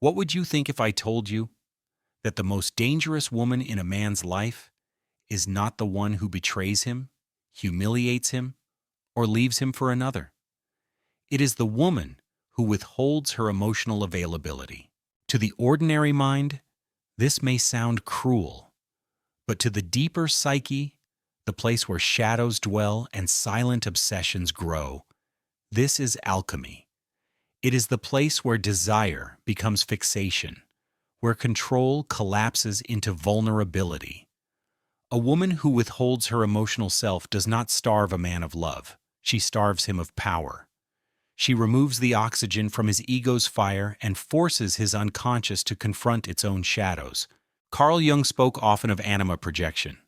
What would you think if I told you that the most dangerous woman in a man's life is not the one who betrays him, humiliates him, or leaves him for another? It is the woman who withholds her emotional availability. To the ordinary mind, this may sound cruel, but to the deeper psyche, the place where shadows dwell and silent obsessions grow, this is alchemy. It is the place where desire becomes fixation, where control collapses into vulnerability. A woman who withholds her emotional self does not starve a man of love. She starves him of power. She removes the oxygen from his ego's fire and forces his unconscious to confront its own shadows. Carl Jung spoke often of anima projection,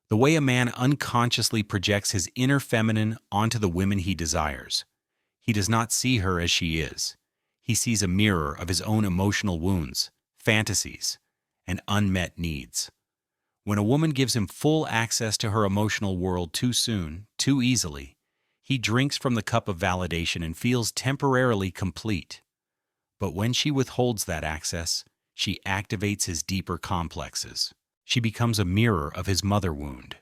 the way a man unconsciously projects his inner feminine onto the women he desires. He does not see her as she is. He sees a mirror of his own emotional wounds, fantasies, and unmet needs. When a woman gives him full access to her emotional world too soon, too easily, he drinks from the cup of validation and feels temporarily complete. But when she withholds that access, she activates his deeper complexes. She becomes a mirror of his mother wound,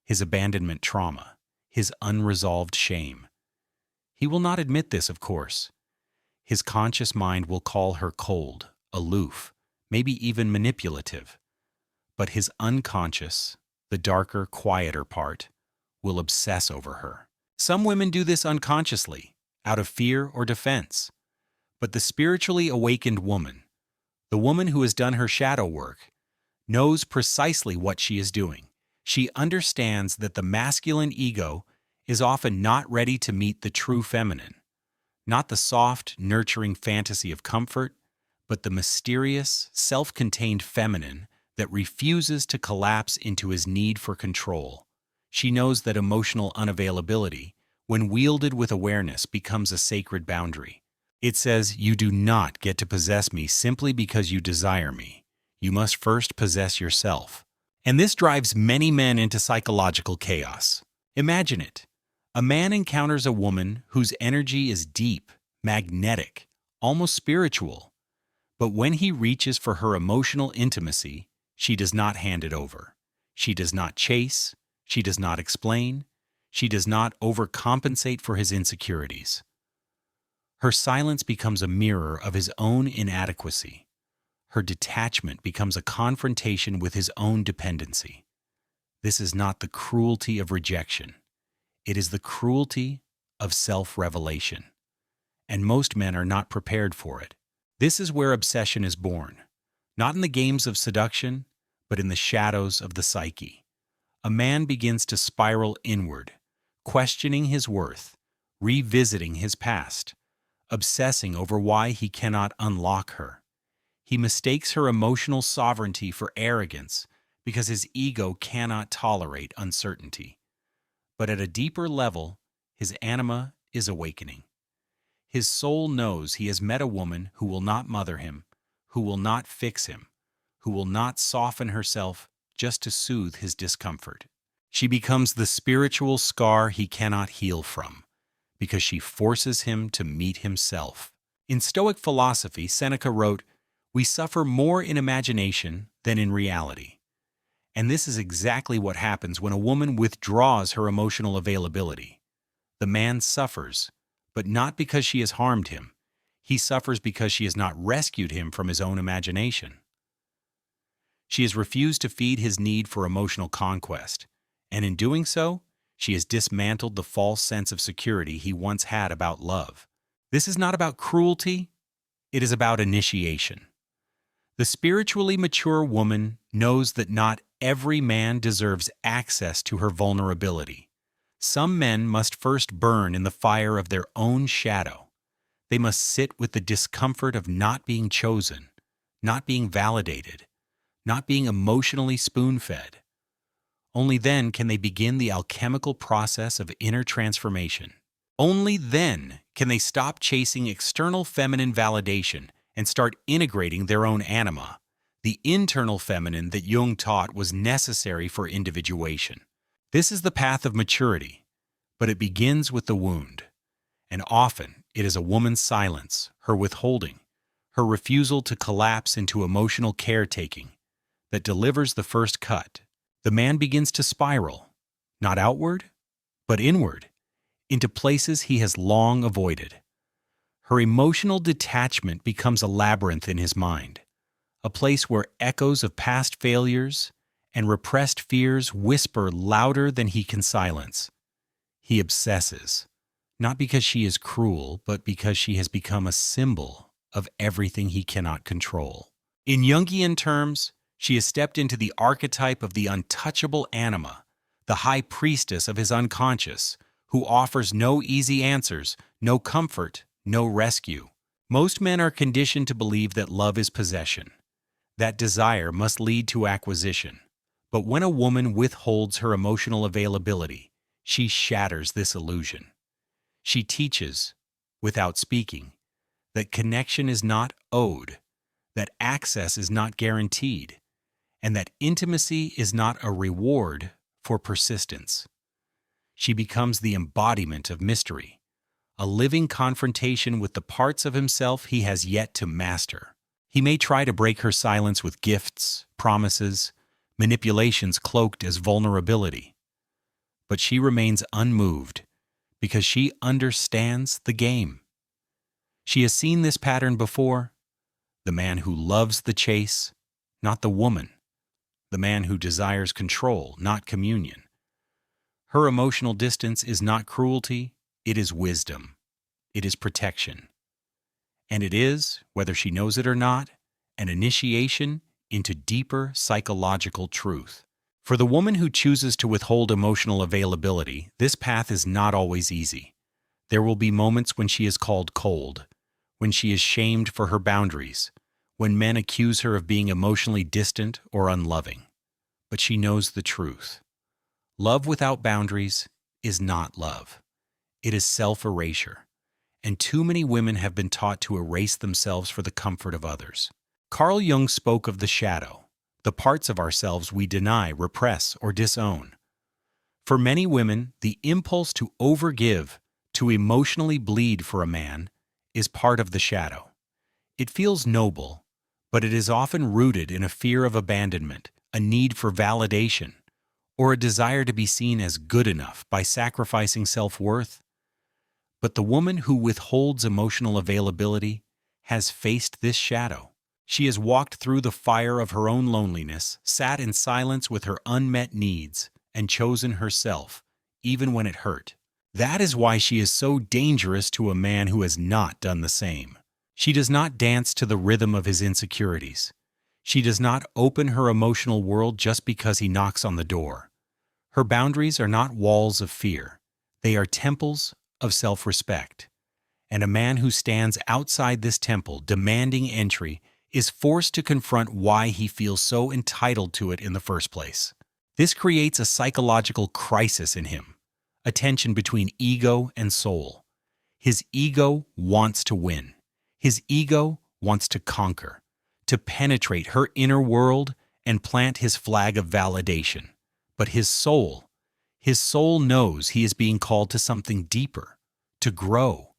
his abandonment trauma, his unresolved shame. He will not admit this, of course. His conscious mind will call her cold, aloof, maybe even manipulative. But his unconscious, the darker, quieter part, will obsess over her. Some women do this unconsciously, out of fear or defense. But the spiritually awakened woman, the woman who has done her shadow work, knows precisely what she is doing. She understands that the masculine ego is often not ready to meet the true feminine, not the soft, nurturing fantasy of comfort, but the mysterious, self-contained feminine that refuses to collapse into his need for control. She knows that emotional unavailability, when wielded with awareness, becomes a sacred boundary. It says, "You do not get to possess me simply because you desire me. You must first possess yourself." And this drives many men into psychological chaos. Imagine it. A man encounters a woman whose energy is deep, magnetic, almost spiritual. But when he reaches for her emotional intimacy, she does not hand it over. She does not chase. She does not explain. She does not overcompensate for his insecurities. Her silence becomes a mirror of his own inadequacy. Her detachment becomes a confrontation with his own dependency. This is not the cruelty of rejection. It is the cruelty of self-revelation. And most men are not prepared for it. This is where obsession is born, not in the games of seduction, but in the shadows of the psyche. A man begins to spiral inward, questioning his worth, revisiting his past, obsessing over why he cannot unlock her. He mistakes her emotional sovereignty for arrogance because his ego cannot tolerate uncertainty. But at a deeper level, his anima is awakening. His soul knows he has met a woman who will not mother him, who will not fix him, who will not soften herself just to soothe his discomfort. She becomes the spiritual scar he cannot heal from, because she forces him to meet himself. In Stoic philosophy, Seneca wrote, "We suffer more in imagination than in reality." And this is exactly what happens when a woman withdraws her emotional availability. The man suffers, but not because she has harmed him. He suffers because she has not rescued him from his own imagination. She has refused to feed his need for emotional conquest, and in doing so, she has dismantled the false sense of security he once had about love. This is not about cruelty, it is about initiation. The spiritually mature woman knows that not every man deserves access to her vulnerability. Some men must first burn in the fire of their own shadow. They must sit with the discomfort of not being chosen, not being validated, not being emotionally spoon-fed. Only then can they begin the alchemical process of inner transformation. Only then can they stop chasing external feminine validation and start integrating their own anima, the internal feminine that Jung taught was necessary for individuation. This is the path of maturity, but it begins with the wound. And often it is a woman's silence, her withholding, her refusal to collapse into emotional caretaking that delivers the first cut. The man begins to spiral, not outward, but inward, into places he has long avoided. Her emotional detachment becomes a labyrinth in his mind, a place where echoes of past failures and repressed fears whisper louder than he can silence. He obsesses, not because she is cruel, but because she has become a symbol of everything he cannot control. In Jungian terms, she has stepped into the archetype of the untouchable anima, the high priestess of his unconscious, who offers no easy answers, no comfort, no rescue. Most men are conditioned to believe that love is possession, that desire must lead to acquisition. But when a woman withholds her emotional availability, she shatters this illusion. She teaches, without speaking, that connection is not owed, that access is not guaranteed, and that intimacy is not a reward for persistence. She becomes the embodiment of mystery, a living confrontation with the parts of himself he has yet to master. He may try to break her silence with gifts, promises, manipulations cloaked as vulnerability, but she remains unmoved because she understands the game. She has seen this pattern before: the man who loves the chase, not the woman; the man who desires control, not communion. Her emotional distance is not cruelty, it is wisdom. It is protection. And it is, whether she knows it or not, an initiation into deeper psychological truth. For the woman who chooses to withhold emotional availability, this path is not always easy. There will be moments when she is called cold, when she is shamed for her boundaries, when men accuse her of being emotionally distant or unloving. But she knows the truth. Love without boundaries is not love. It is self-erasure. And too many women have been taught to erase themselves for the comfort of others. Carl Jung spoke of the shadow, the parts of ourselves we deny, repress, or disown. For many women, the impulse to overgive, to emotionally bleed for a man, is part of the shadow. It feels noble, but it is often rooted in a fear of abandonment, a need for validation, or a desire to be seen as good enough by sacrificing self-worth. But the woman who withholds emotional availability has faced this shadow. She has walked through the fire of her own loneliness, sat in silence with her unmet needs, and chosen herself, even when it hurt. That is why she is so dangerous to a man who has not done the same. She does not dance to the rhythm of his insecurities. She does not open her emotional world just because he knocks on the door. Her boundaries are not walls of fear. They are temples of self-respect. And a man who stands outside this temple demanding entry is forced to confront why he feels so entitled to it in the first place. This creates a psychological crisis in him, a tension between ego and soul. His ego wants to win. His ego wants to conquer, to penetrate her inner world and plant his flag of validation. But his soul knows he is being called to something deeper, to grow,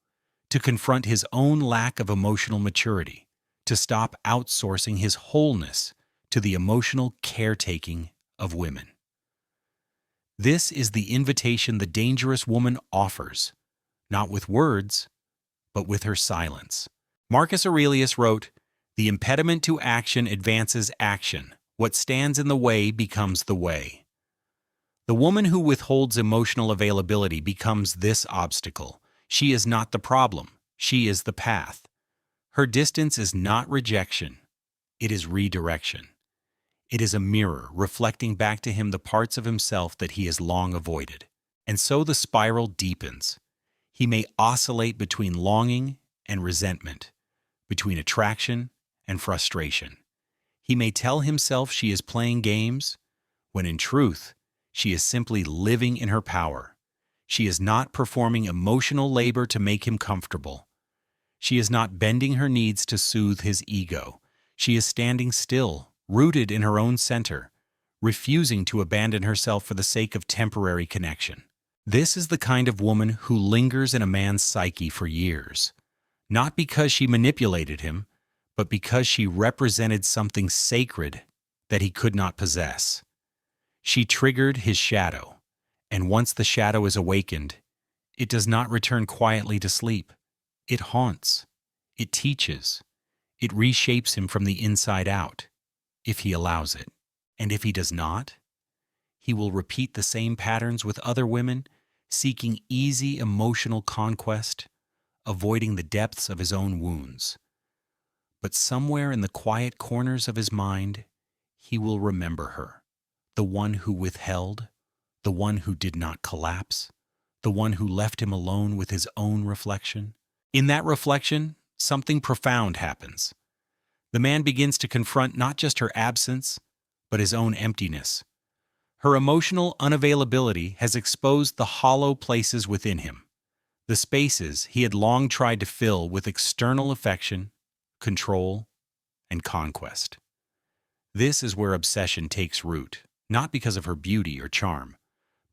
to confront his own lack of emotional maturity, to stop outsourcing his wholeness to the emotional caretaking of women. This is the invitation the dangerous woman offers, not with words, but with her silence. Marcus Aurelius wrote, "The impediment to action advances action. What stands in the way becomes the way." The woman who withholds emotional availability becomes this obstacle. She is not the problem. She is the path. Her distance is not rejection. It is redirection. It is a mirror reflecting back to him the parts of himself that he has long avoided. And so the spiral deepens. He may oscillate between longing and resentment, between attraction and frustration. He may tell himself she is playing games, when in truth, she is simply living in her power. She is not performing emotional labor to make him comfortable. She is not bending her needs to soothe his ego. She is standing still, rooted in her own center, refusing to abandon herself for the sake of temporary connection. This is the kind of woman who lingers in a man's psyche for years, not because she manipulated him, but because she represented something sacred that he could not possess. She triggered his shadow, and once the shadow is awakened, it does not return quietly to sleep. It haunts. It teaches. It reshapes him from the inside out, if he allows it. And if he does not, he will repeat the same patterns with other women, seeking easy emotional conquest, avoiding the depths of his own wounds. But somewhere in the quiet corners of his mind, he will remember her, the one who withheld, the one who did not collapse, the one who left him alone with his own reflection. In that reflection, something profound happens. The man begins to confront not just her absence, but his own emptiness. Her emotional unavailability has exposed the hollow places within him, the spaces he had long tried to fill with external affection, control, and conquest. This is where obsession takes root, not because of her beauty or charm,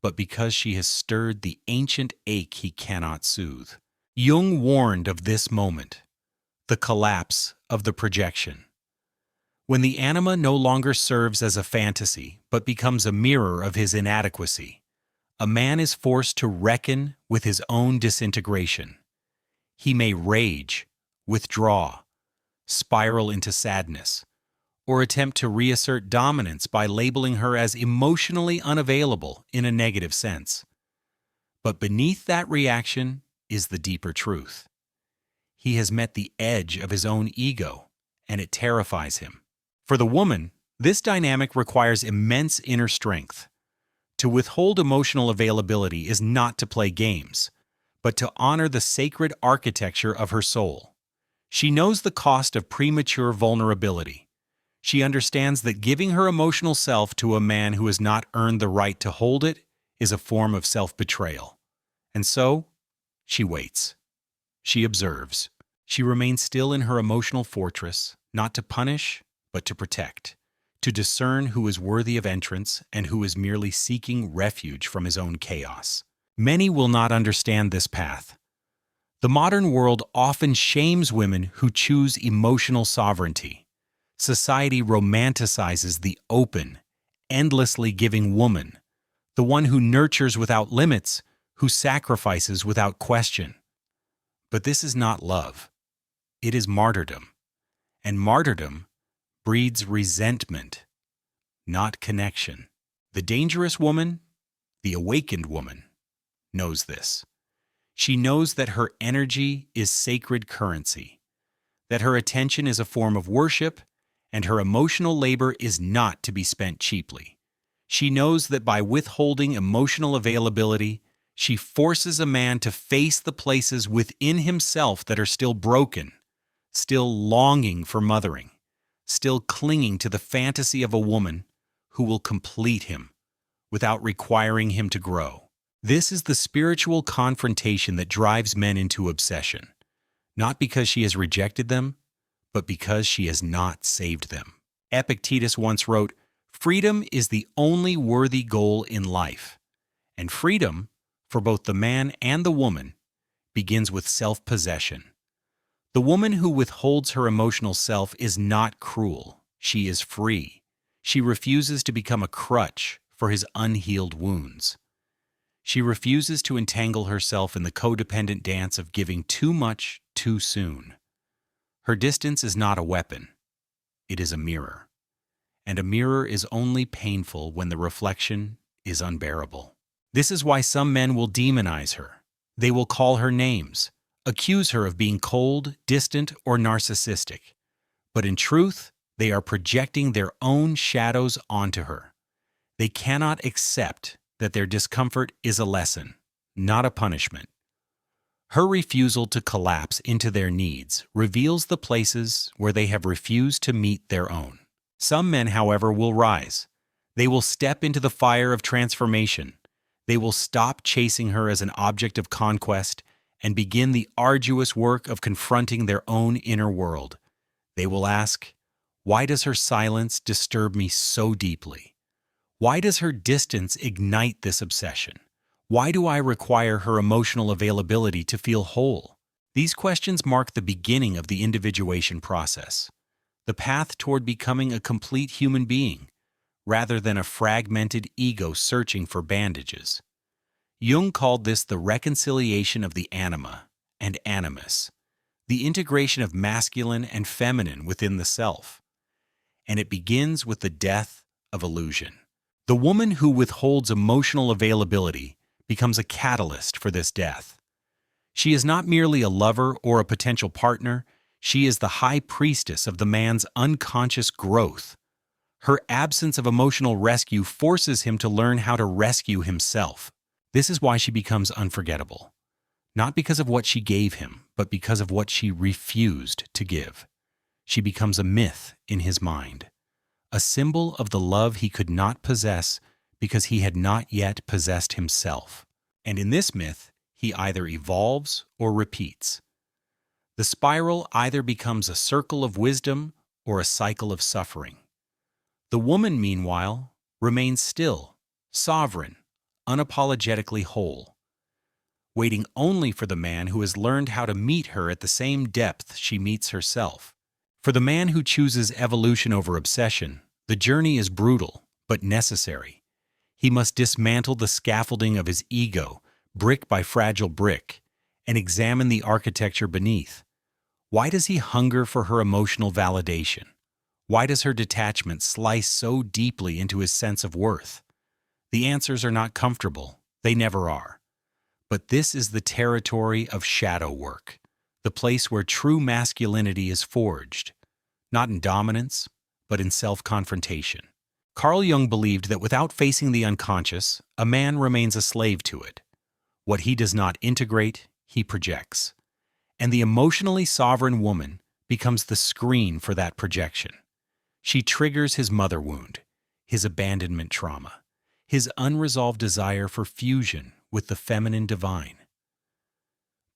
but because she has stirred the ancient ache he cannot soothe. Jung warned of this moment, the collapse of the projection. When the anima no longer serves as a fantasy, but becomes a mirror of his inadequacy, a man is forced to reckon with his own disintegration. He may rage, withdraw, spiral into sadness, or attempt to reassert dominance by labeling her as emotionally unavailable in a negative sense. But beneath that reaction is the deeper truth. He has met the edge of his own ego, and it terrifies him. For the woman, this dynamic requires immense inner strength. To withhold emotional availability is not to play games, but to honor the sacred architecture of her soul. She knows the cost of premature vulnerability. She understands that giving her emotional self to a man who has not earned the right to hold it is a form of self-betrayal. And so, she waits. She observes. She remains still in her emotional fortress, not to punish, but to protect, to discern who is worthy of entrance and who is merely seeking refuge from his own chaos. Many will not understand this path. The modern world often shames women who choose emotional sovereignty. Society romanticizes the open, endlessly giving woman, the one who nurtures without limits, who sacrifices without question. But this is not love. It is martyrdom. And martyrdom breeds resentment, not connection. The dangerous woman, the awakened woman, knows this. She knows that her energy is sacred currency, that her attention is a form of worship, and her emotional labor is not to be spent cheaply. She knows that by withholding emotional availability, she forces a man to face the places within himself that are still broken, still longing for mothering, still clinging to the fantasy of a woman who will complete him without requiring him to grow. This is the spiritual confrontation that drives men into obsession, not because she has rejected them, but because she has not saved them. Epictetus once wrote, "Freedom is the only worthy goal in life," and freedom, for both the man and the woman, begins with self-possession. The woman who withholds her emotional self is not cruel. She is free. She refuses to become a crutch for his unhealed wounds. She refuses to entangle herself in the codependent dance of giving too much too soon. Her distance is not a weapon. It is a mirror. And a mirror is only painful when the reflection is unbearable. This is why some men will demonize her. They will call her names, accuse her of being cold, distant, or narcissistic. But in truth, they are projecting their own shadows onto her. They cannot accept that their discomfort is a lesson, not a punishment. Her refusal to collapse into their needs reveals the places where they have refused to meet their own. Some men, however, will rise. They will step into the fire of transformation. They will stop chasing her as an object of conquest and begin the arduous work of confronting their own inner world. They will ask, why does her silence disturb me so deeply? Why does her distance ignite this obsession? Why do I require her emotional availability to feel whole? These questions mark the beginning of the individuation process, the path toward becoming a complete human being, rather than a fragmented ego searching for bandages. Jung called this the reconciliation of the anima and animus, the integration of masculine and feminine within the self. And it begins with the death of illusion. The woman who withholds emotional availability becomes a catalyst for this death. She is not merely a lover or a potential partner, she is the high priestess of the man's unconscious growth. Her absence of emotional rescue forces him to learn how to rescue himself. This is why she becomes unforgettable. Not because of what she gave him, but because of what she refused to give. She becomes a myth in his mind, a symbol of the love he could not possess because he had not yet possessed himself. And in this myth, he either evolves or repeats. The spiral either becomes a circle of wisdom or a cycle of suffering. The woman, meanwhile, remains still, sovereign, unapologetically whole, waiting only for the man who has learned how to meet her at the same depth she meets herself. For the man who chooses evolution over obsession, the journey is brutal, but necessary. He must dismantle the scaffolding of his ego, brick by fragile brick, and examine the architecture beneath. Why does he hunger for her emotional validation? Why does her detachment slice so deeply into his sense of worth? The answers are not comfortable. They never are. But this is the territory of shadow work, the place where true masculinity is forged, not in dominance, but in self-confrontation. Carl Jung believed that without facing the unconscious, a man remains a slave to it. What he does not integrate, he projects. And the emotionally sovereign woman becomes the screen for that projection. She triggers his mother wound, his abandonment trauma, his unresolved desire for fusion with the feminine divine.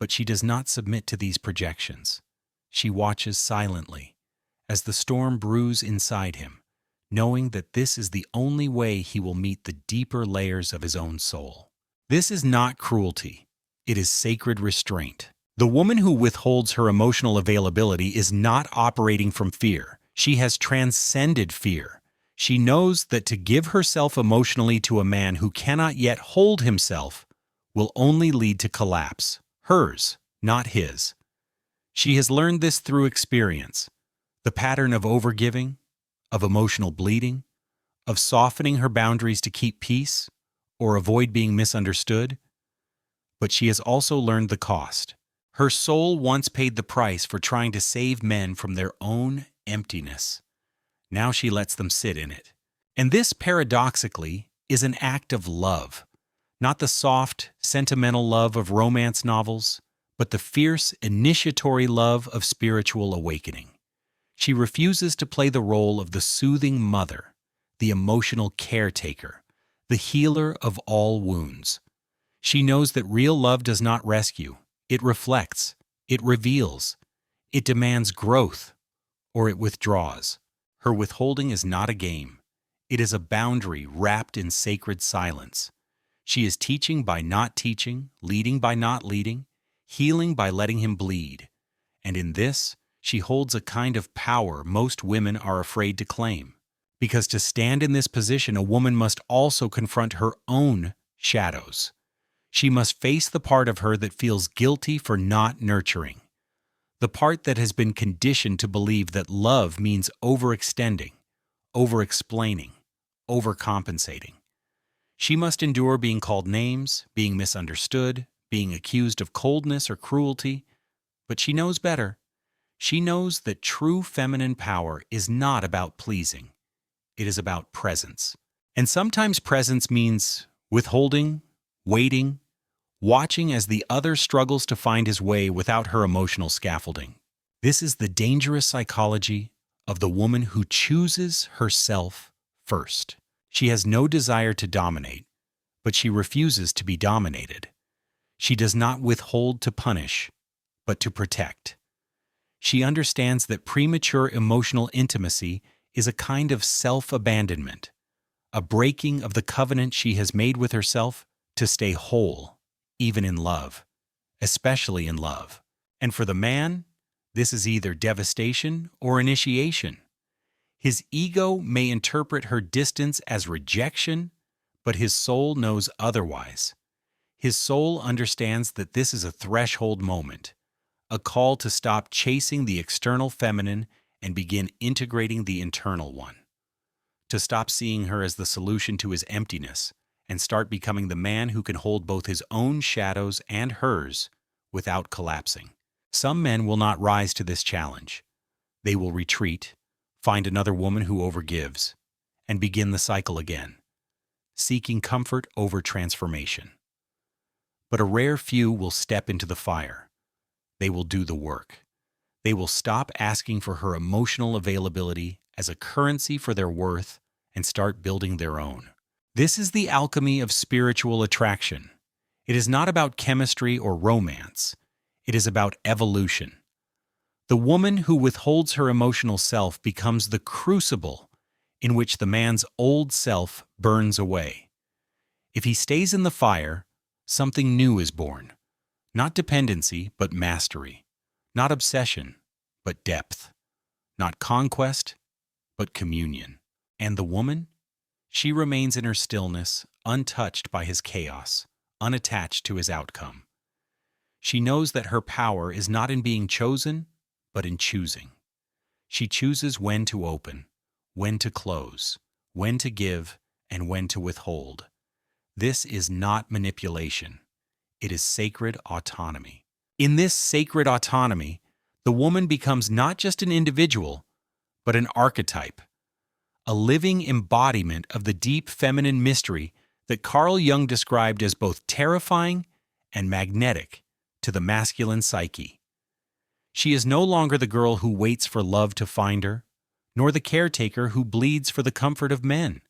But she does not submit to these projections. She watches silently as the storm brews inside him, knowing that this is the only way he will meet the deeper layers of his own soul. This is not cruelty. It is sacred restraint. The woman who withholds her emotional availability is not operating from fear. She has transcended fear. She knows that to give herself emotionally to a man who cannot yet hold himself will only lead to collapse. Hers, not his. She has learned this through experience. The pattern of overgiving, of emotional bleeding, of softening her boundaries to keep peace or avoid being misunderstood. But she has also learned the cost. Her soul once paid the price for trying to save men from their own emptiness. Now she lets them sit in it. And this, paradoxically, is an act of love. Not the soft, sentimental love of romance novels, but the fierce, initiatory love of spiritual awakening. She refuses to play the role of the soothing mother, the emotional caretaker, the healer of all wounds. She knows that real love does not rescue. It reflects, it reveals, it demands growth, or it withdraws. Her withholding is not a game. It is a boundary wrapped in sacred silence. She is teaching by not teaching, leading by not leading, healing by letting him bleed. And in this, she holds a kind of power most women are afraid to claim. Because to stand in this position, a woman must also confront her own shadows. She must face the part of her that feels guilty for not nurturing, the part that has been conditioned to believe that love means overextending, over-explaining, overcompensating. She must endure being called names, being misunderstood, being accused of coldness or cruelty, but she knows better. She knows that true feminine power is not about pleasing. It is about presence. And sometimes presence means withholding, waiting, watching as the other struggles to find his way without her emotional scaffolding. This is the dangerous psychology of the woman who chooses herself first. She has no desire to dominate, but she refuses to be dominated. She does not withhold to punish, but to protect. She understands that premature emotional intimacy is a kind of self-abandonment, a breaking of the covenant she has made with herself to stay whole, even in love, especially in love. And for the man, this is either devastation or initiation. His ego may interpret her distance as rejection, but his soul knows otherwise. His soul understands that this is a threshold moment, a call to stop chasing the external feminine and begin integrating the internal one. To stop seeing her as the solution to his emptiness and start becoming the man who can hold both his own shadows and hers without collapsing. Some men will not rise to this challenge. They will retreat, find another woman who overgives, and begin the cycle again, seeking comfort over transformation. But a rare few will step into the fire. They will do the work. They will stop asking for her emotional availability as a currency for their worth and start building their own. This is the alchemy of spiritual attraction. It is not about chemistry or romance. It is about evolution. The woman who withholds her emotional self becomes the crucible in which the man's old self burns away. If he stays in the fire, something new is born. Not dependency, but mastery. Not obsession, but depth. Not conquest, but communion. And the woman? She remains in her stillness, untouched by his chaos, unattached to his outcome. She knows that her power is not in being chosen, but in choosing. She chooses when to open, when to close, when to give, and when to withhold. This is not manipulation. It is sacred autonomy. In this sacred autonomy, the woman becomes not just an individual, but an archetype, a living embodiment of the deep feminine mystery that Carl Jung described as both terrifying and magnetic to the masculine psyche. She is no longer the girl who waits for love to find her, nor the caretaker who bleeds for the comfort of men.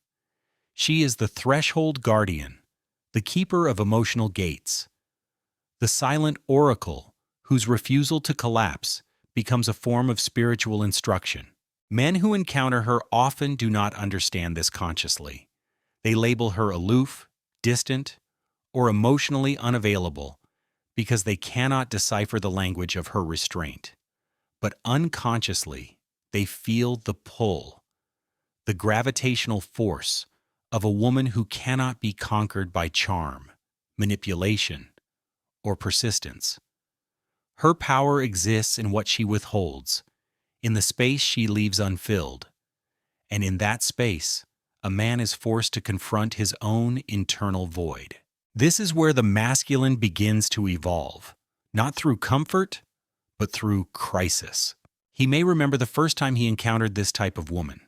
She is the threshold guardian, the keeper of emotional gates, the silent oracle whose refusal to collapse becomes a form of spiritual instruction. Men who encounter her often do not understand this consciously. They label her aloof, distant, or emotionally unavailable because they cannot decipher the language of her restraint. But unconsciously, they feel the pull, the gravitational force of a woman who cannot be conquered by charm, manipulation, or persistence. Her power exists in what she withholds, in the space she leaves unfilled. And in that space, a man is forced to confront his own internal void. This is where the masculine begins to evolve, not through comfort, but through crisis. He may remember the first time he encountered this type of woman.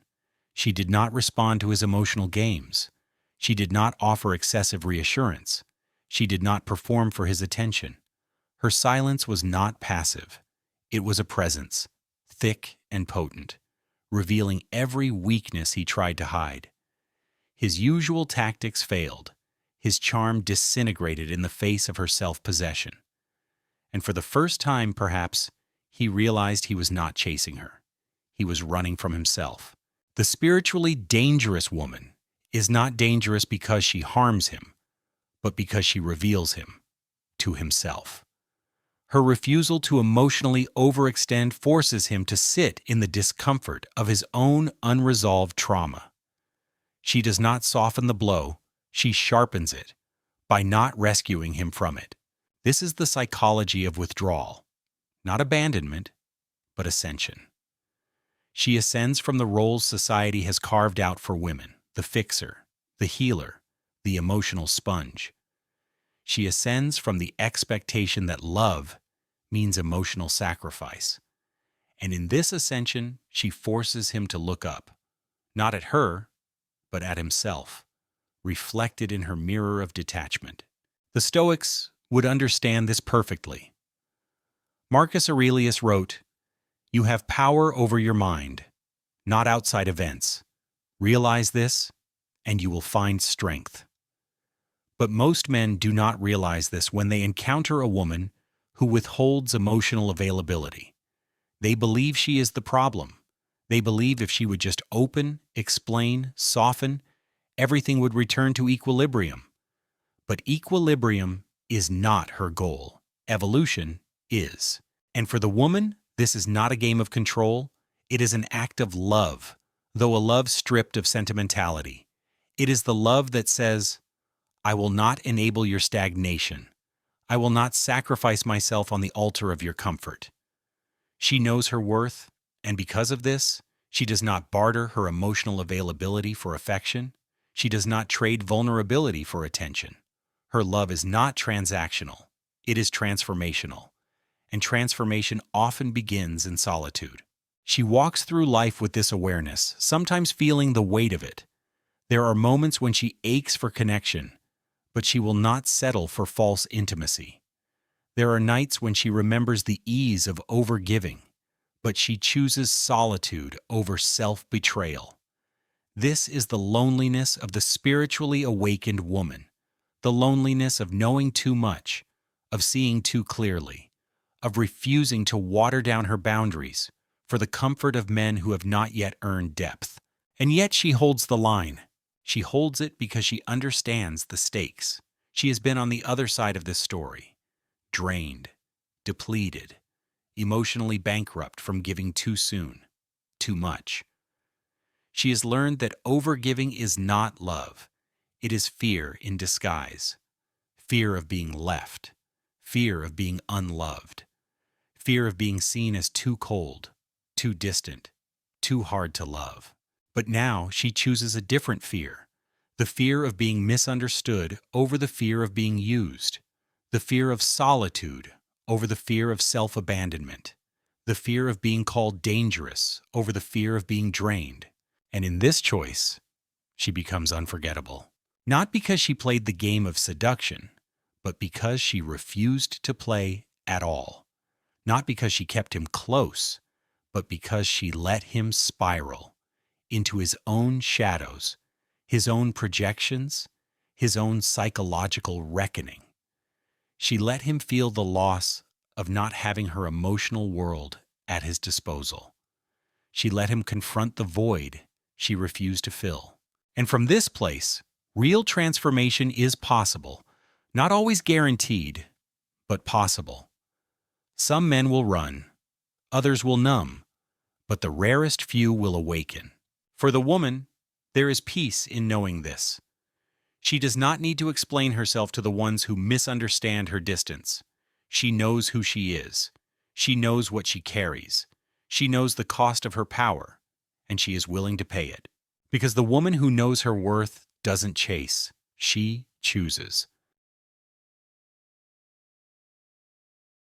She did not respond to his emotional games. She did not offer excessive reassurance. She did not perform for his attention. Her silence was not passive. It was a presence, thick and potent, revealing every weakness he tried to hide. His usual tactics failed. His charm disintegrated in the face of her self-possession. And for the first time, perhaps, he realized he was not chasing her. He was running from himself. The spiritually dangerous woman is not dangerous because she harms him, but because she reveals him to himself. Her refusal to emotionally overextend forces him to sit in the discomfort of his own unresolved trauma. She does not soften the blow, she sharpens it by not rescuing him from it. This is the psychology of withdrawal, not abandonment, but ascension. She ascends from the roles society has carved out for women, the fixer, the healer, the emotional sponge. She ascends from the expectation that love means emotional sacrifice. And in this ascension, she forces him to look up, not at her, but at himself, reflected in her mirror of detachment. The Stoics would understand this perfectly. Marcus Aurelius wrote, "You have power over your mind, not outside events. Realize this, and you will find strength." But most men do not realize this when they encounter a woman who withholds emotional availability. They believe she is the problem. They believe if she would just open, explain, soften, everything would return to equilibrium. But equilibrium is not her goal. Evolution is. And for the woman, this is not a game of control. It is an act of love, though a love stripped of sentimentality. It is the love that says, I will not enable your stagnation. I will not sacrifice myself on the altar of your comfort. She knows her worth, and because of this, she does not barter her emotional availability for affection. She does not trade vulnerability for attention. Her love is not transactional. It is transformational, and transformation often begins in solitude. She walks through life with this awareness, sometimes feeling the weight of it. There are moments when she aches for connection, but she will not settle for false intimacy. There are nights when she remembers the ease of overgiving, but she chooses solitude over self-betrayal. This is the loneliness of the spiritually awakened woman, the loneliness of knowing too much, of seeing too clearly, of refusing to water down her boundaries for the comfort of men who have not yet earned depth. And yet she holds the line. She holds it because she understands the stakes. She has been on the other side of this story, drained, depleted, emotionally bankrupt from giving too soon, too much. She has learned that overgiving is not love. It is fear in disguise. Fear of being left. Fear of being unloved. Fear of being seen as too cold, too distant, too hard to love. But now she chooses a different fear. The fear of being misunderstood over the fear of being used. The fear of solitude over the fear of self-abandonment. The fear of being called dangerous over the fear of being drained. And in this choice, she becomes unforgettable. Not because she played the game of seduction, but because she refused to play at all. Not because she kept him close, but because she let him spiral into his own shadows, his own projections, his own psychological reckoning. She let him feel the loss of not having her emotional world at his disposal. She let him confront the void she refused to fill. And from this place, real transformation is possible, not always guaranteed, but possible. Some men will run, others will numb, but the rarest few will awaken. For the woman, there is peace in knowing this. She does not need to explain herself to the ones who misunderstand her distance. She knows who she is. She knows what she carries. She knows the cost of her power, and she is willing to pay it. Because the woman who knows her worth doesn't chase, she chooses.